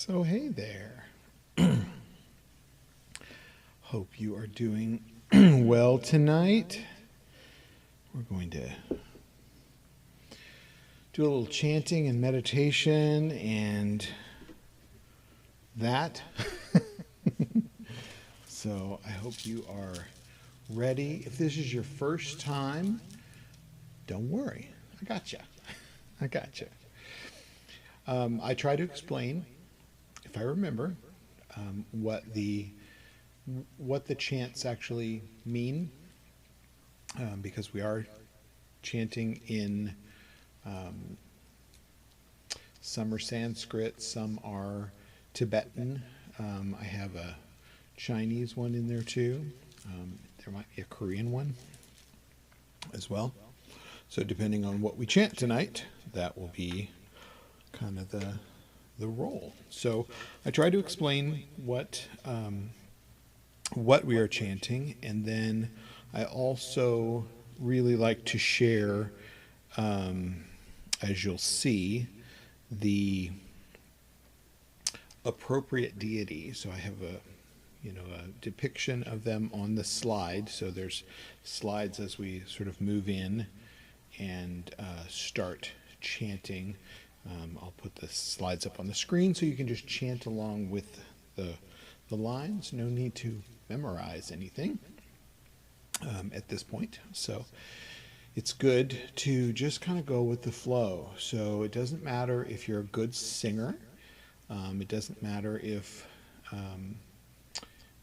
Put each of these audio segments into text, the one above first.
So, hey there. Hope you are doing well tonight. We're going to do a little chanting and meditation and that. So, I hope you are ready. If this is your first time, don't worry. I got you. I got you. I try to explain, if I remember, what the chants actually mean, because we are chanting in some are Sanskrit, some are Tibetan. I have a Chinese one in there too. There might be a Korean one as well. So depending on what we chant tonight, that will be kind of the role. So I try to explain what we are chanting, and then I also really like to share, as you'll see, the appropriate deity. So I have a depiction of them on the slide. So there's slides as we sort of move in and start chanting. I'll put the slides up on the screen so you can just chant along with the lines. No need to memorize anything at this point. So it's good to just kind of go with the flow. So it doesn't matter if you're a good singer. It doesn't matter if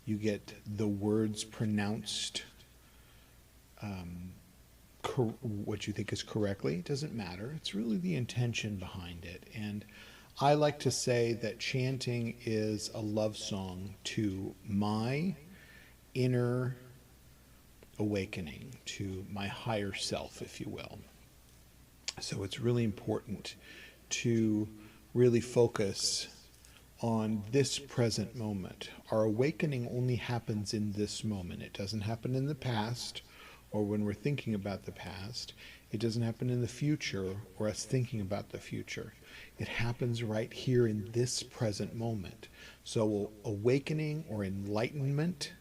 you get the words pronounced what you think is correctly. It doesn't matter. It's really the intention behind it. And I like to say that chanting is a love song to my inner awakening, to my higher self, if you will. So it's really important to really focus on this present moment. Our awakening only happens in this moment. It doesn't happen in the past or when we're thinking about the past. It doesn't happen in the future or us thinking about the future. It happens right here in this present moment. So awakening or enlightenment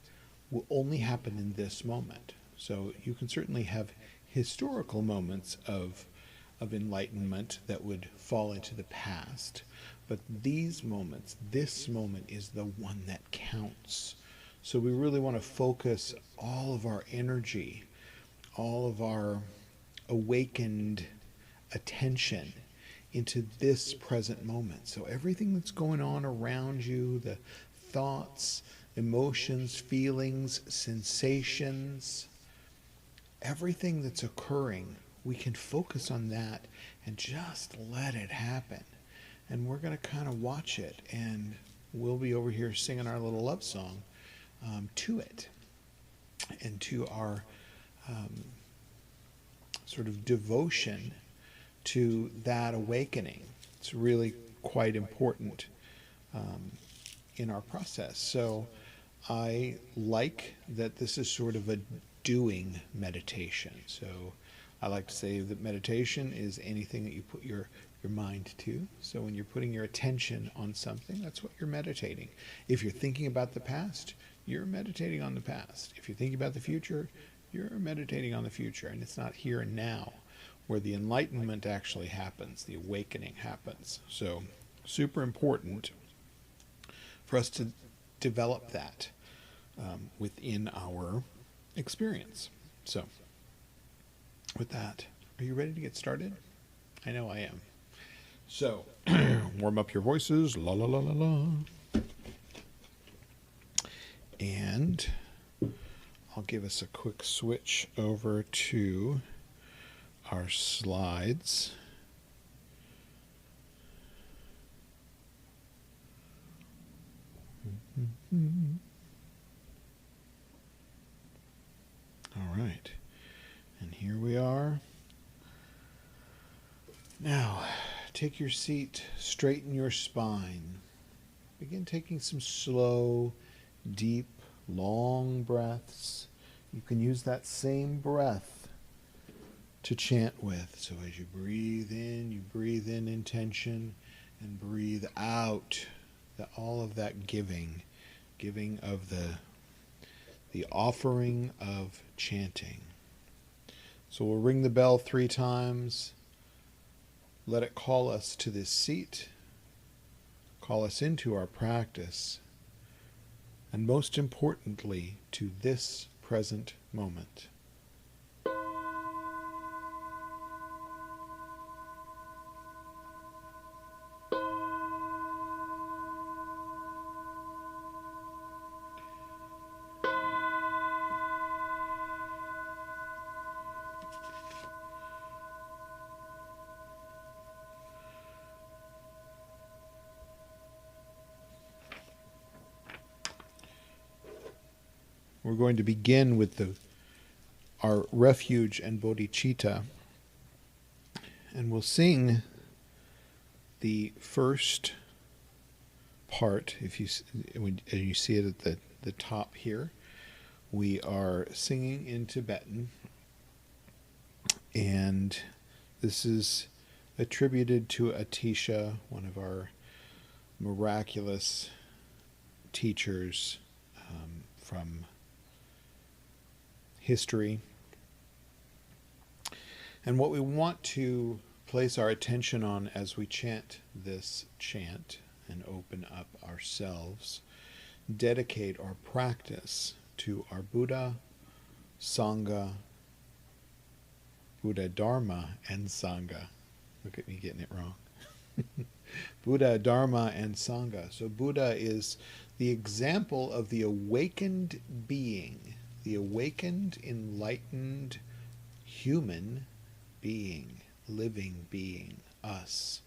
will only happen in this moment. So you can certainly have historical moments of enlightenment that would fall into the past. But these moments, this moment is the one that counts. So we really want to focus all of our energy, all of our awakened attention into this present moment. So everything that's going on around you, the thoughts, emotions, feelings, sensations, everything that's occurring, we can focus on that and just let it happen. And we're going to kind of watch it, and we'll be over here singing our little love song to it and to our sort of devotion to that awakening. It's really quite important in our process. So I like that this is sort of a doing meditation. So I like to say that meditation is anything that you put your mind to. So when you're putting your attention on something, that's what you're meditating. If you're thinking about the past, you're meditating on the past. If you're thinking about the future, you're meditating on the future. And it's not here and now where the enlightenment actually happens, the awakening happens. So super important for us to develop that within our experience. So with that, are you ready to get started? I know I am. So warm up your voices, la la la la la. And I'll give us a quick switch over to our slides. All right. And here we are. Now, take your seat, straighten your spine. Begin taking some slow, deep, long breaths. You can use that same breath to chant with. So as you breathe in intention, and breathe out all of that giving of the offering of chanting. So we'll ring the bell 3 times. Let it call us to this seat, call us into our practice, and most importantly, to this present moment. We're going to begin with our refuge and bodhicitta, and we'll sing the first part. When you see it at the top here, we are singing in Tibetan, and this is attributed to Atisha, one of our miraculous teachers from history. And what we want to place our attention on as we chant this chant and open up ourselves, dedicate our practice to our Buddha, Sangha, Buddha, Dharma, and Sangha. Look at me getting it wrong. Buddha, Dharma, and Sangha. So Buddha is the example of the awakened being, the awakened, enlightened human being, living being, us.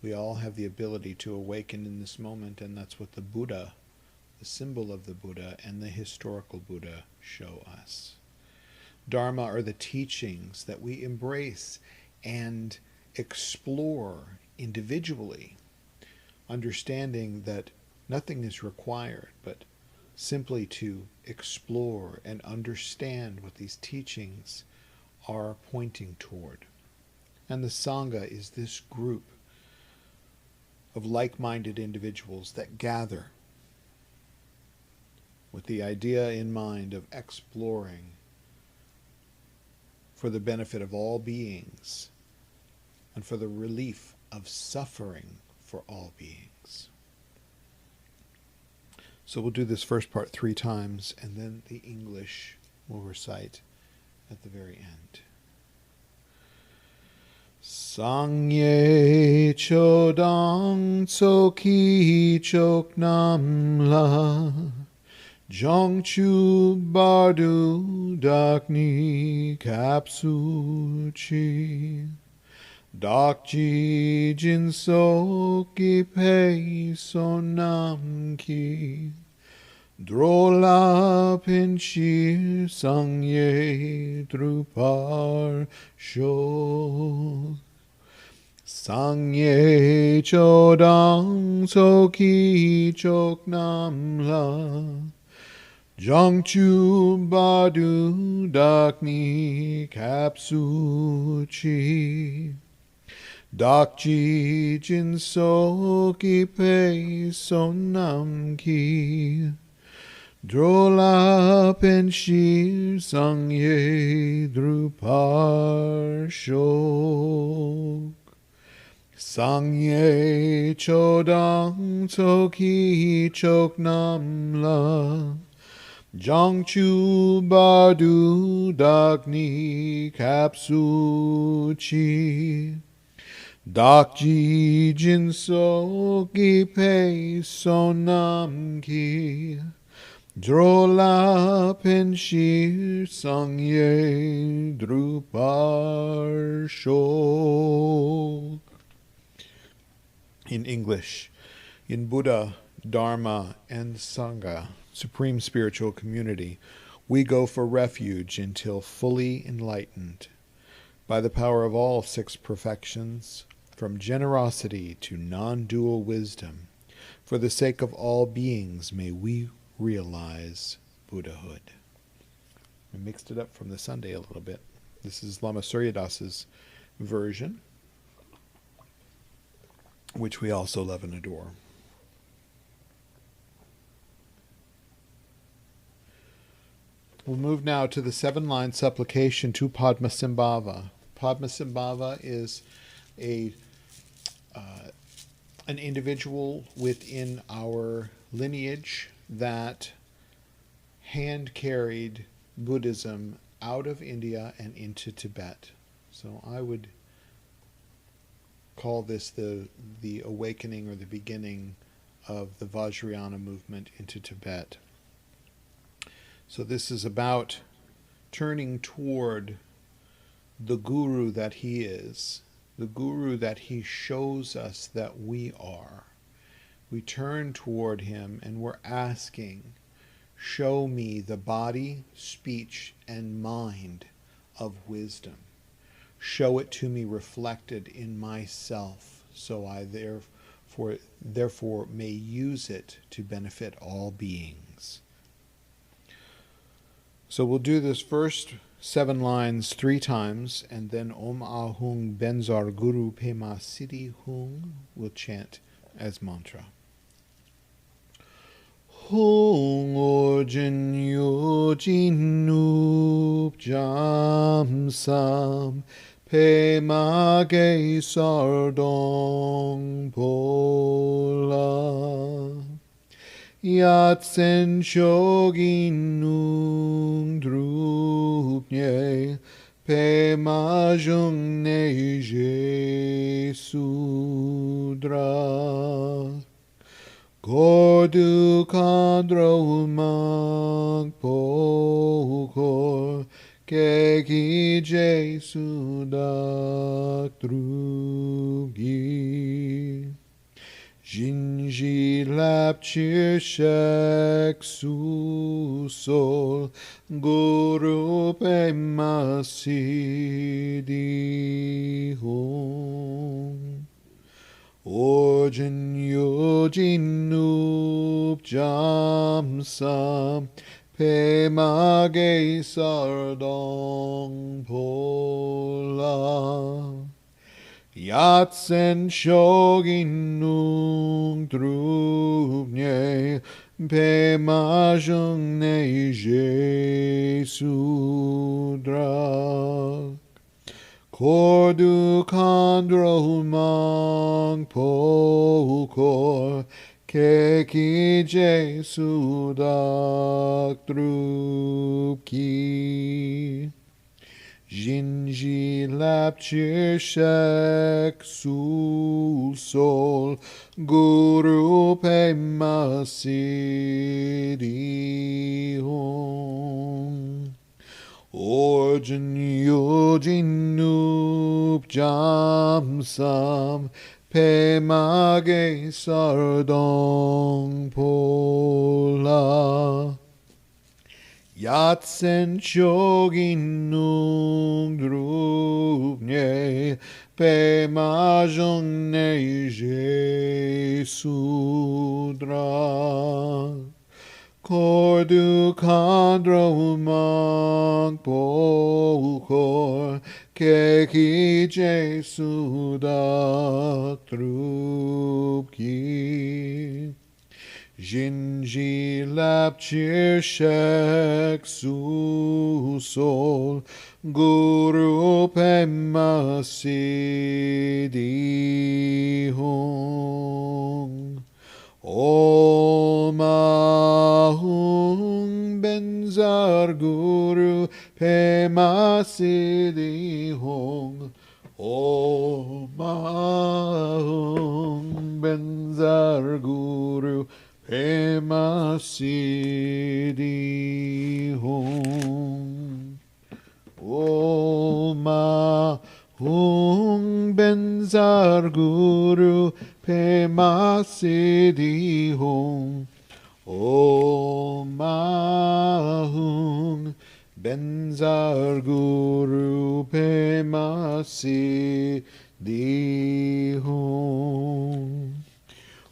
We all have the ability to awaken in this moment, and that's what the Buddha, the symbol of the Buddha, and the historical Buddha show us. Dharma are the teachings that we embrace and explore individually, understanding that nothing is required but simply to explore and understand what these teachings are pointing toward. And the Sangha is this group of like-minded individuals that gather with the idea in mind of exploring for the benefit of all beings and for the relief of suffering for all beings. So we'll do this first part 3 times, and then the English will recite at the very end. Sangye chodang tsoki choknam la jongchu bardu dakni kapsu chi dakji jinso ki pei sonam ki drola pinchir sangye drupar sho sangye chodang soki choknam la jongchu badu dakni kapsu chi dakji jinso ki pei sonam ki drola penshir sangye drupar shok sangye chodang toki choknam la jongchu bardu dakni kapsu chi dakji jinso ki pei sonam ki drola penshir sangye drupar shok. In English, in Buddha, Dharma, and Sangha, Supreme Spiritual Community, we go for refuge until fully enlightened. By the power of all 6 perfections, from generosity to non-dual wisdom, for the sake of all beings, may we realize Buddhahood. I mixed it up from the Sunday a little bit. This is Lama Suryadas's version, which we also love and adore. We'll move now to the 7-line supplication to Padmasambhava. Padmasambhava is an individual within our lineage that hand-carried Buddhism out of India and into Tibet. So I would call this the awakening or the beginning of the Vajrayana movement into Tibet. So this is about turning toward the guru that he is, the guru that he shows us that we are. We turn toward him and we're asking, show me the body, speech, and mind of wisdom. Show it to me reflected in myself, so I therefore may use it to benefit all beings. So we'll do this first 7 lines 3 times, and then Om Ahung Benzar Guru Pema Siddhi Hung we'll chant as mantra. Hung Orjin Yojin Noob Jam Sam Pema Ge Sardong Pola Yatsen Shogin Nung Drupnye Pema Jung Ne Je Sudra Gordu Kandro Mang Pokor Keki Je Sudak Drugi Jinji Lapchir Shek Susol Guru Pema Siddhi Hong Orjin Yojin Noob Jam Sam Pema Ge Sardong Pola Yatsen Shogin Nung Drupnye Pema Jung Ne Je Sudra Kordu Kandro Mang Pokor Keki Je Sudak Drupki Jinji Lapchir Shek Susol Guru Pema Siddhi Hong Orjin Yojin Noob Jam Sam Pema Ge Sardong Pola Yatsen Shogin Nung Drupnye Pema Jung Ne Je Sudra Kordu Kandro Mang Pokor Keki Je Sudak Drupki Jinji Lapchir Shek Susol Guru Pema Siddhi Hong Om Ahung Benzar Guru Pema Siddhi Hong Om Ahung Benzar Guru Pema Siddhi Hong Om Ahung Benzar Guru Pema Siddhi Hong Om Ahung Benzar Guru Pema Siddhi Hong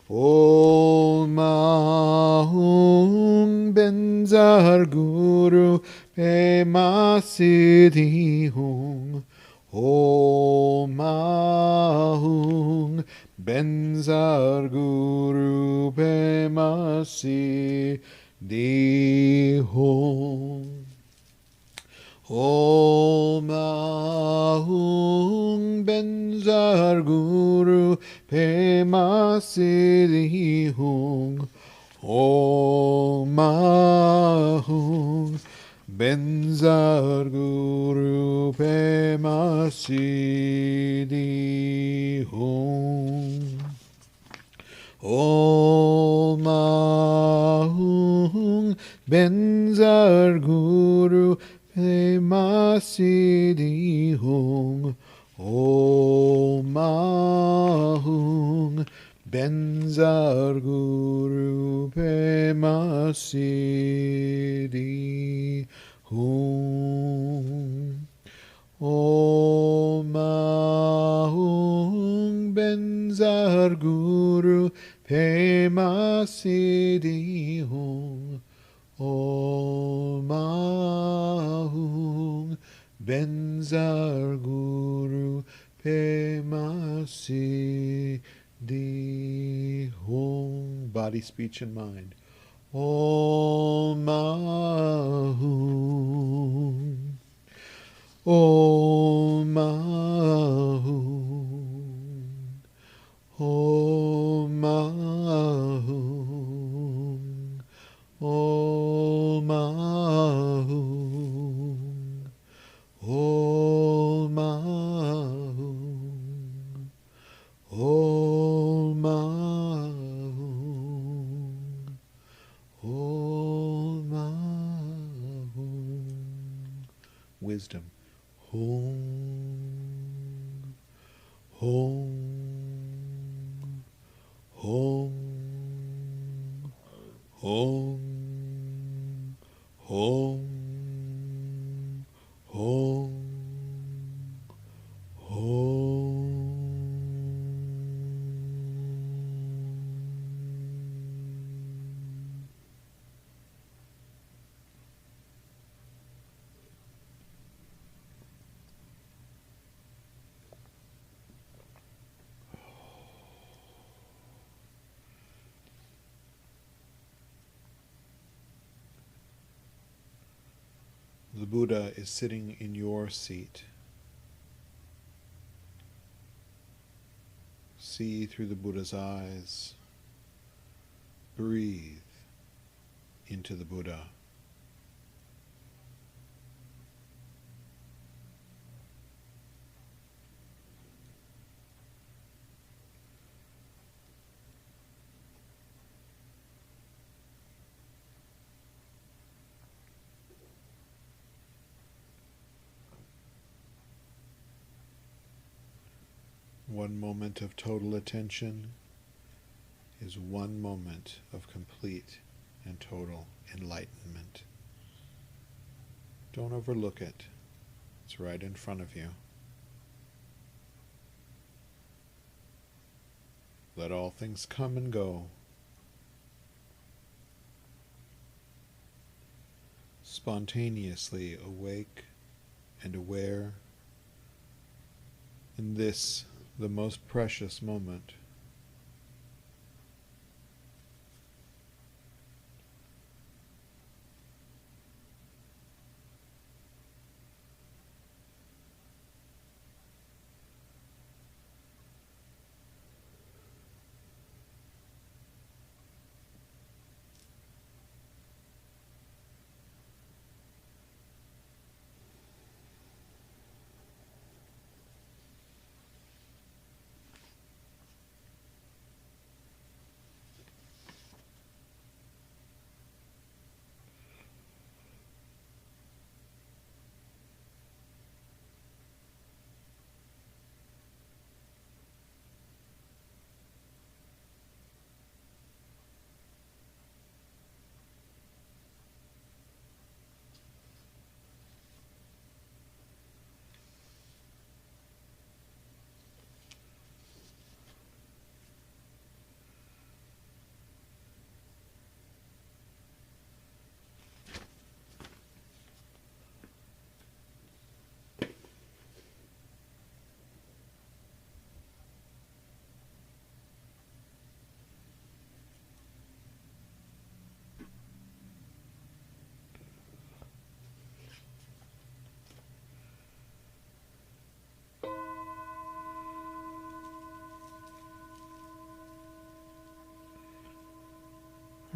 Om Ahung Benzar Guru Pema Siddhi Hong Om Ahung Benzar Guru Pema Siddhi Hong. Om Ahung Benzar Guru Pema Siddhi Hung. Om Ahung Benzar Guru Pema Siddhi Hung. Om Ahung Benzar Guru Pema Siddhi Hung. Om Ahung Benzar Guru Pema Siddhi Hung. Om Ahung Benzar Guru Pema Siddhi Hung. Om Ahung Benzar Guru Pema Siddhi Hung. Body, speech, and mind. Om Ahung. Om Ahung. Om Ahung. Om Ahung. Om Ahung. Om Ahung. Om Ahung. Wisdom. Hum, hum, hum, hum, hum, hum, hum. The Buddha is sitting in your seat. See through the Buddha's eyes. Breathe into the Buddha. One moment of total attention is one moment of complete and total enlightenment. Don't overlook it. It's right in front of you. Let all things come and go. Spontaneously awake and aware in this, the most precious moment.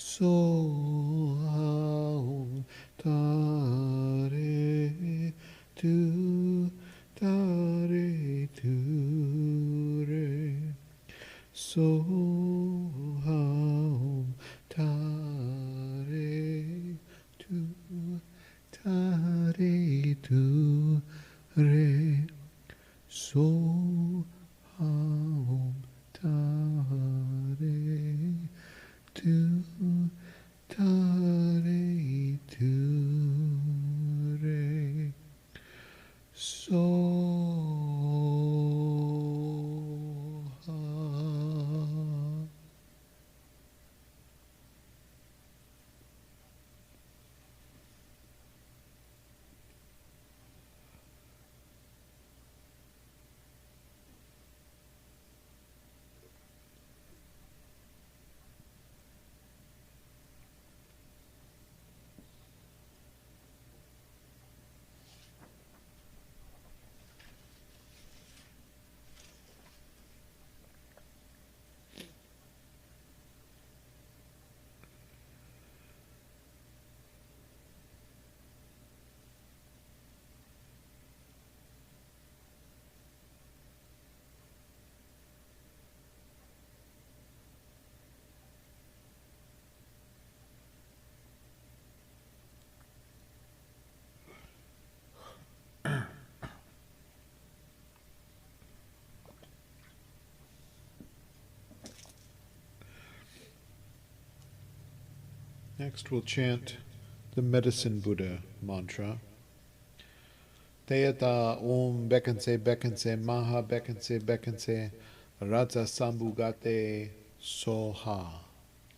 Soham tare tu tare tu re. Soham tare tu tare tu re. Soham tare tu tare tu re. Soha. Next we'll chant the Medicine Buddha mantra. Teyata Om Bekanse Maha Bekanse Raja Sambhugate Soha.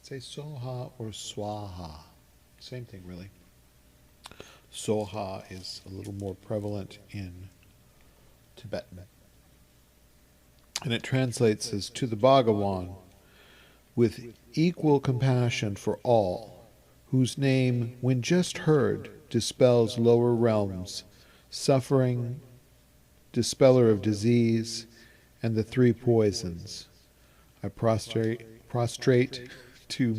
Say Soha or Swaha. Same thing really. Soha is a little more prevalent in Tibetan. And it translates as to the Bhagawan, with equal compassion for all, whose name, when just heard, dispels lower realms, suffering, dispeller of disease, and the three poisons. I prostrate to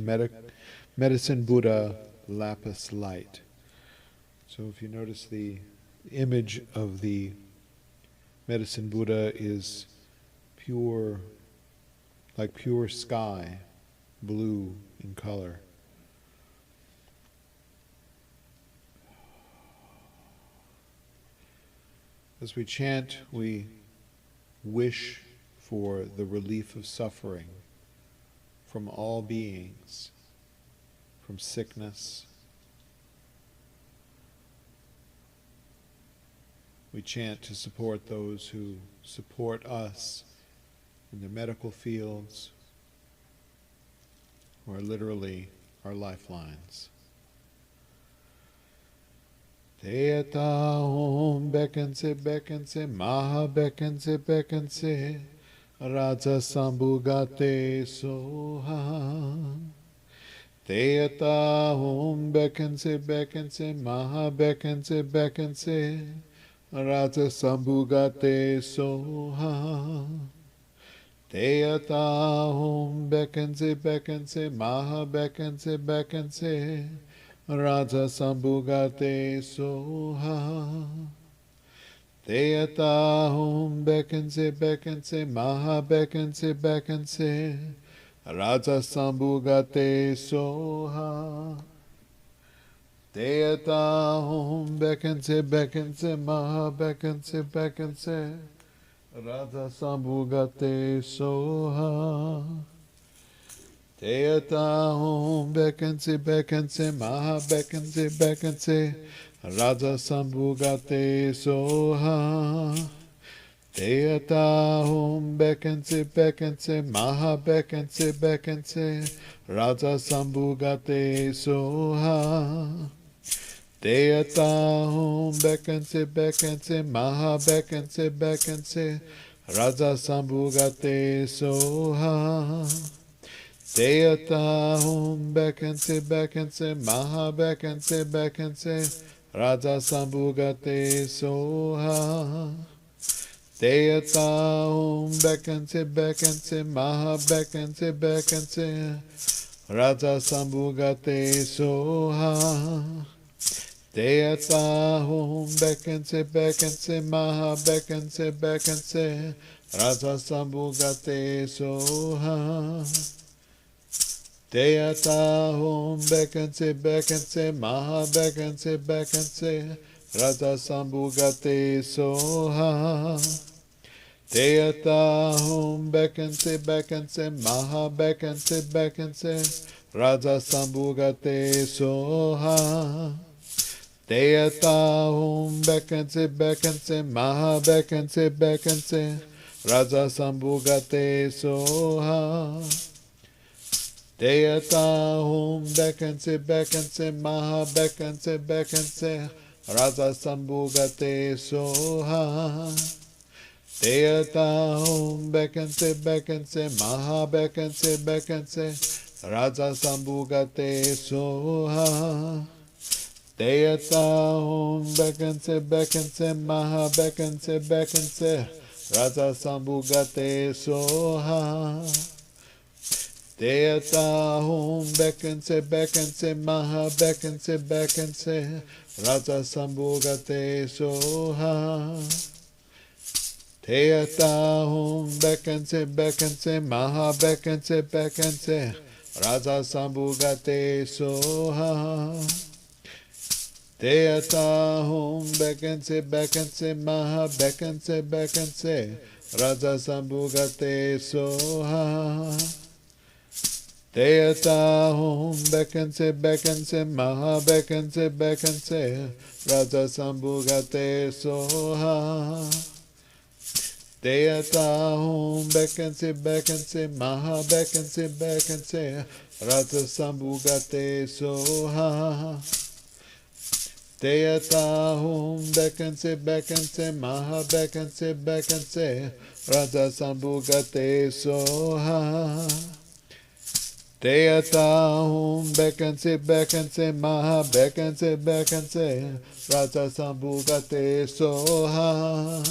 Medicine Buddha, lapis light. So if you notice, the image of the Medicine Buddha is pure, like pure sky, blue in color. As we chant, we wish for the relief of suffering from all beings, from sickness. We chant to support those who support us in the medical fields, who are literally our lifelines. Teyata Om Bekanse Maha Bekanse Raja Sambhugate Soha. Teyata Om Bekanse Maha Bekanse Raja Sambhugate Soha. Teyata Om Bekanse Maha Bekanse Raja Sambhugate Soha. Teyata Om Bekanse Maha Bekanse Raja Sambhugate Soha. Teyata Om Bekanse Maha Bekanse Raja Sambhugate Soha. Teyata Om Bekanse Maha Bekanse Raja Sambhugate Soha. Teyata Om Bekanse Maha Bekanse Raja Sambhugate Soha. Teyata Om Bekanse Maha Bekanse Raja Sambhugate Soha. Teyata Om Bekanse Maha Bekanse Raja Sambhugate Soha. Teyata Om Bekanse Maha Bekanse Raja Sambhugate Soha. Deyata hum bekense maha bekense Raja Sambhugate Soha. Deyata hum bekense maha bekense Raja Sambhugate Soha. Deyata hum bekense maha bekense Raja Sambhugate Soha. Deyata hum bekense maha bekense Raja Sambhugate Soha. Deyata hum bekense maha bekense Raja Sambhugate Soha. Deyata hum bekense maha bekense Raja Sambhugate Soha. Deyata hum bekense maha bekense Raja Sambhugate Soha. Deyata hum bekense maha bekense Raja Sambhugate Soha. Deyata hum bekense maha bekense Raja Sambhugate Soha. Deyata hum bekense maha bekense Raja Sambhugate Soha. Deyata hum bekense maha bekense Raja Sambhugate Soha. Deyata hum bekense maha bekense Raja Sambhugate Soha. Deyata hum bekense maha bekense Raja Sambhugate Soha. Deyata hum bekense maha bekense Raja Sambhugate Soha.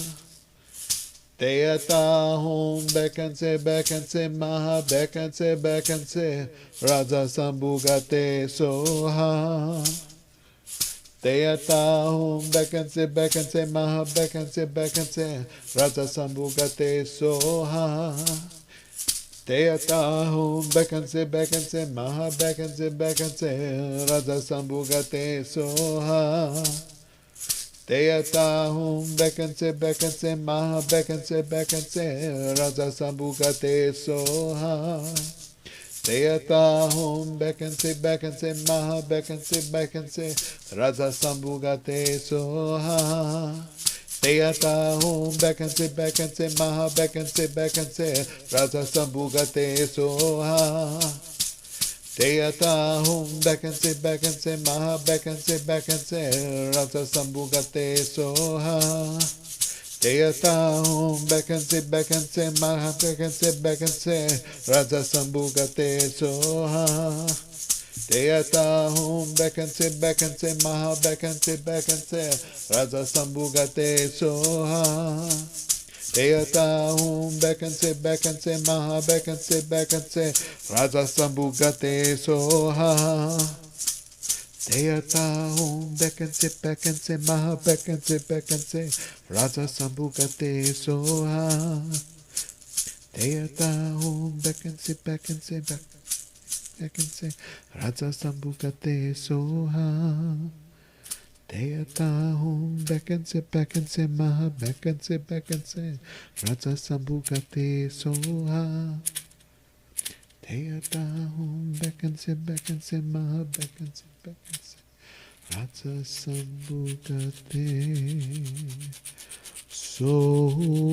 Deyata hum bekense maha bekense Raja Sambhugate Soha. Deyata hum bekense maha bekense Raja Sambhugate Soha. Deyata hum bekense maha bekense Raja Sambhugate Soha. Deyata hum bekense maha bekense Raja Sambhugate Soha. Deyata hum bekense maha bekense Raja Sambhugate Soha. Deyata hum bekense maha bekense Raja Sambhugate Soha. Deyata hum bekense maha bekense Raja Sambhugate Soha. Deyata hum bekense maha bekense Raja Sambhugate Soha. Deyata hum bekense maha bekense Raja Sambhugate Soha. Deyata hum bekense maha bekense Raja Sambhugate Soha. Deyata hum bekense maha bekense Raja Sambhugate Soha. Deyata hum bekense Raja Sambhugate Soha. Deyata hum bekense maha bekense Raja Sambhugate Soha. Deyata hum bekense maha bekense Raja Sambhugate Soha.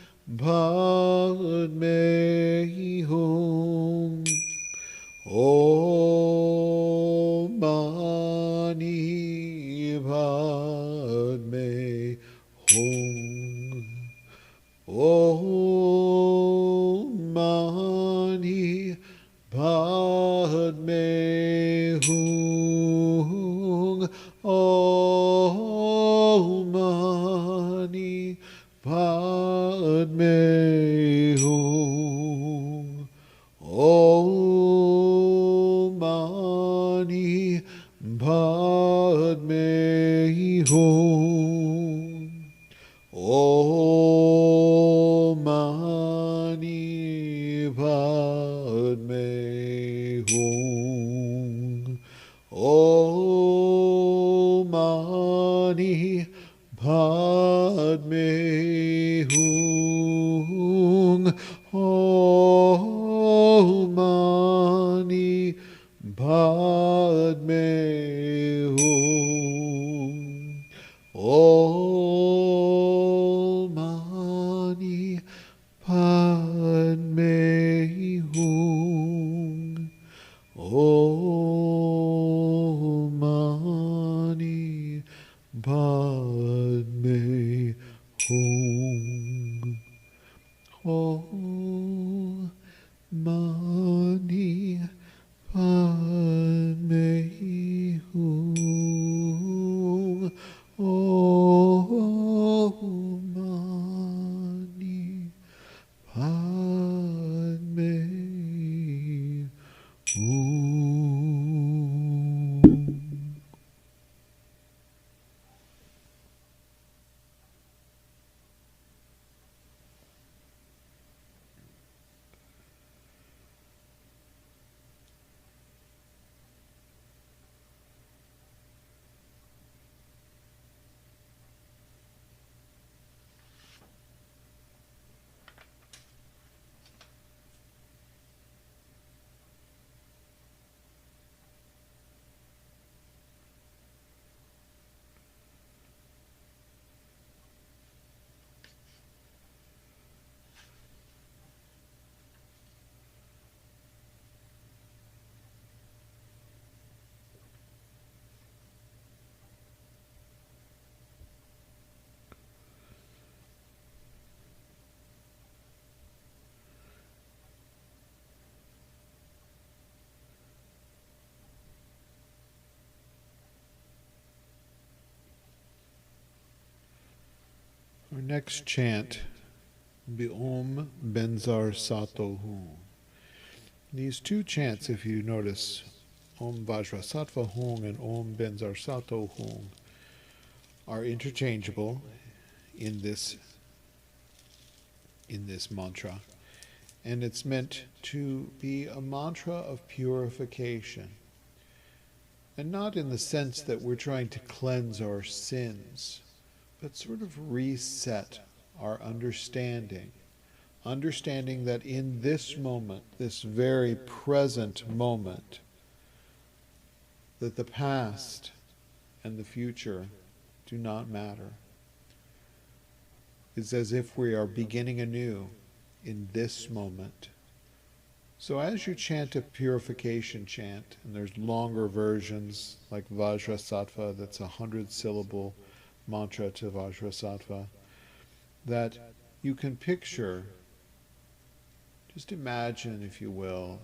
Padme Hum. Om Mani Padme Hum. Om Mani Padme Hum. Om Mani Padme Hum. Om Mani Padme Hum. Om Mani Padme Hum. Om Mani Padme Hum. Om Mani Padme Hum. Om Mani Padme Hum. Om Mani Padme Hum. Om Mani Padme Hum. Om Mani Padme Hum. Our next chant will be Om Benzar Sato Hum. These two chants, if you notice, Om Vajrasattva Hum and Om Benzar Sato Hum, are interchangeable in this mantra. And it's meant to be a mantra of purification. And not in the sense that we're trying to cleanse our sins, but sort of reset our understanding. Understanding that in this moment, this very present moment, that the past and the future do not matter. It's as if we are beginning anew in this moment. So as you chant a purification chant, and there's longer versions like Vajrasattva, that's 100-syllable mantra to Vajrasattva, that you can picture, just imagine, if you will,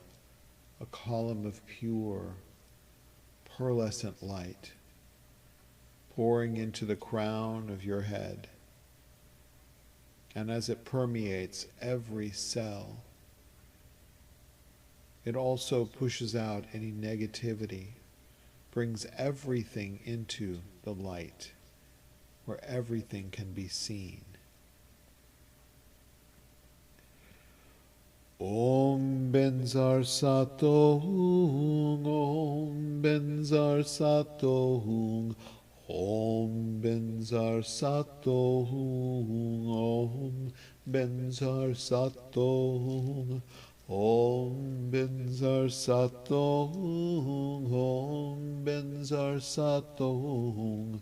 a column of pure, pearlescent light pouring into the crown of your head. And as it permeates every cell, it also pushes out any negativity, brings everything into the light, where everything can be seen. Om Benzar Sato Hum, Om Benzar Sato Hum, Om Benzar Sato Hum, Om Benzar Sato Hum, Om Benzar Sato Hum, Om Benzar Sato Hum,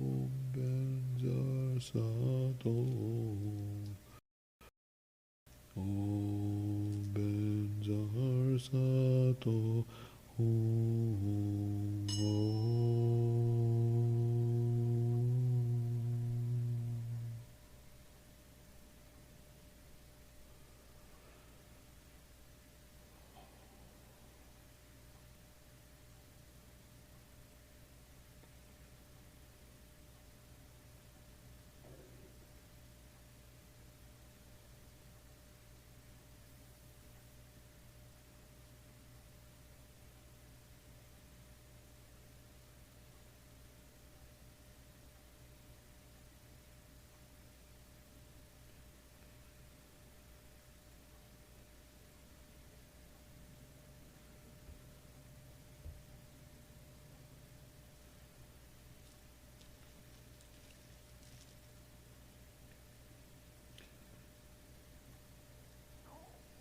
sato. Om Benzar Sato. Om.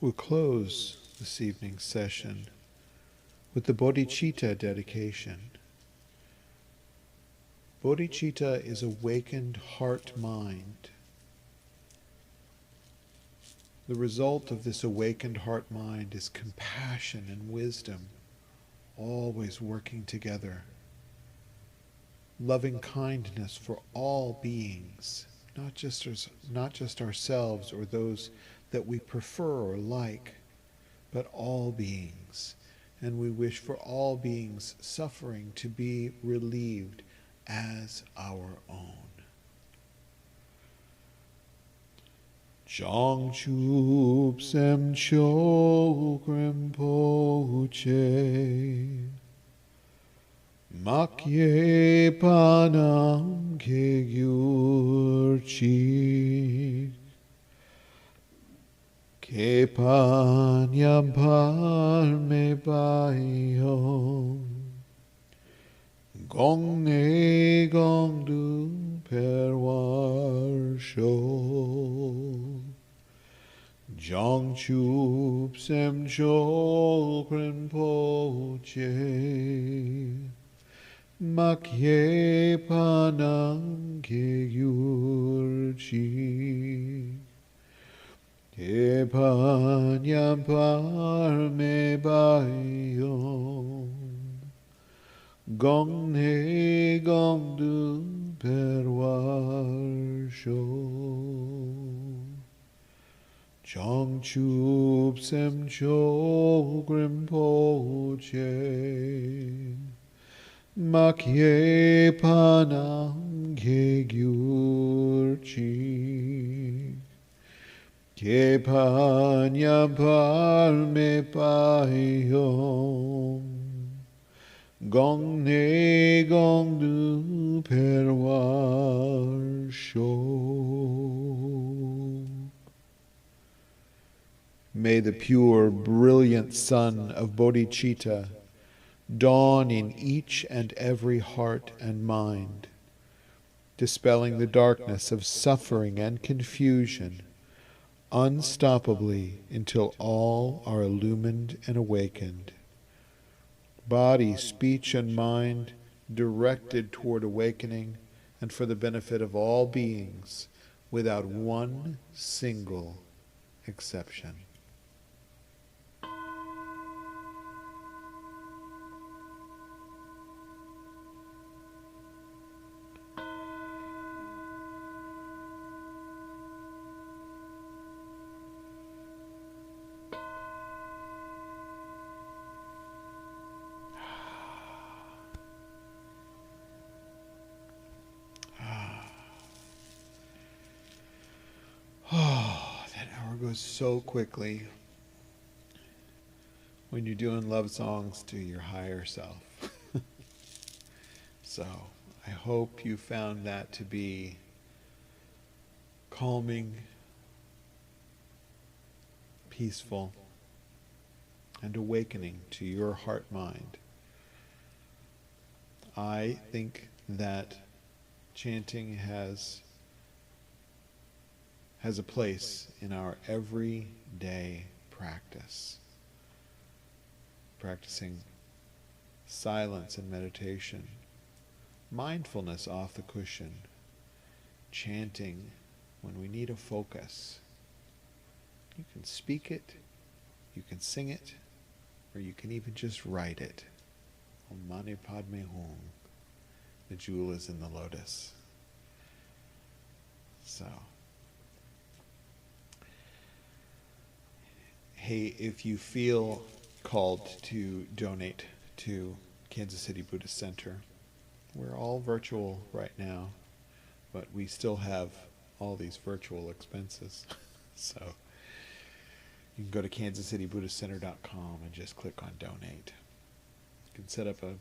We'll close this evening's session with the bodhicitta dedication. Bodhicitta is awakened heart-mind. The result of this awakened heart-mind is compassion and wisdom, always working together. Loving kindness for all beings, not just ourselves or those that we prefer or like, but all beings. And we wish for all beings suffering to be relieved as our own. Changchup Sem Chok Rinpoche Makye Panam Ke Gyurchi Ke Panyam Parme Bayom Gong Ne Gong Du Perwar Sho Jong Chup Sem Chok Rinpoche Makye Panam Ke Gyurchi Ke Panyam Parme Bayom Gong Ne Gong Du Perwar Sho Chong Chup Sem Chok Rinpoche Makye Panam Ke Gyurchi Ke Panyam Parme Bayom Gong Ne Gong Du Perwar Sho. May the pure, brilliant sun of bodhicitta dawn in each and every heart and mind, dispelling the darkness of suffering and confusion unstoppably until all are illumined and awakened. Body, speech, and mind directed toward awakening and for the benefit of all beings without one single exception. Oh, that hour goes so quickly when you're doing love songs to your higher self. So I hope you found that to be calming, peaceful, and awakening to your heart-mind. I think that chanting has a place in our everyday practice. Practicing silence and meditation, mindfulness off the cushion, chanting when we need a focus. You can speak it, you can sing it, or you can even just write it. Om Mani Padme Hum. The jewel is in the lotus. So, hey, if you feel called to donate to Kansas City Buddhist Center, we're all virtual right now, but we still have all these virtual expenses. So you can go to kansascitybuddhistcenter.com and just click on donate. You can set up a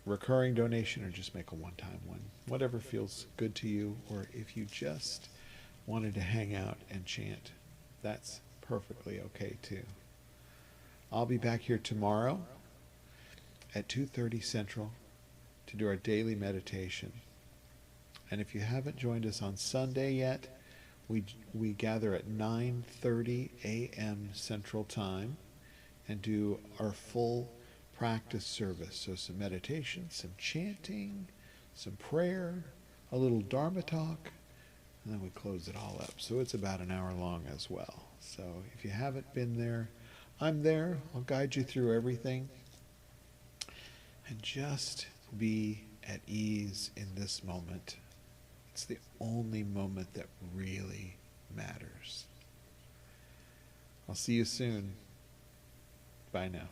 recurring donation or just make a one-time one, whatever feels good to you. Or if you just wanted to hang out and chant, that's perfectly okay too. I'll be back here tomorrow at 2:30 Central to do our daily meditation. And if you haven't joined us on Sunday yet, we gather at 9:30 a.m. Central Time and do our full practice service. So some meditation, some chanting, some prayer, a little Dharma talk, and then we close it all up. So it's about an hour long as well. So if you haven't been there, I'm there. I'll guide you through everything. And just be at ease in this moment. It's the only moment that really matters. I'll see you soon. Bye now.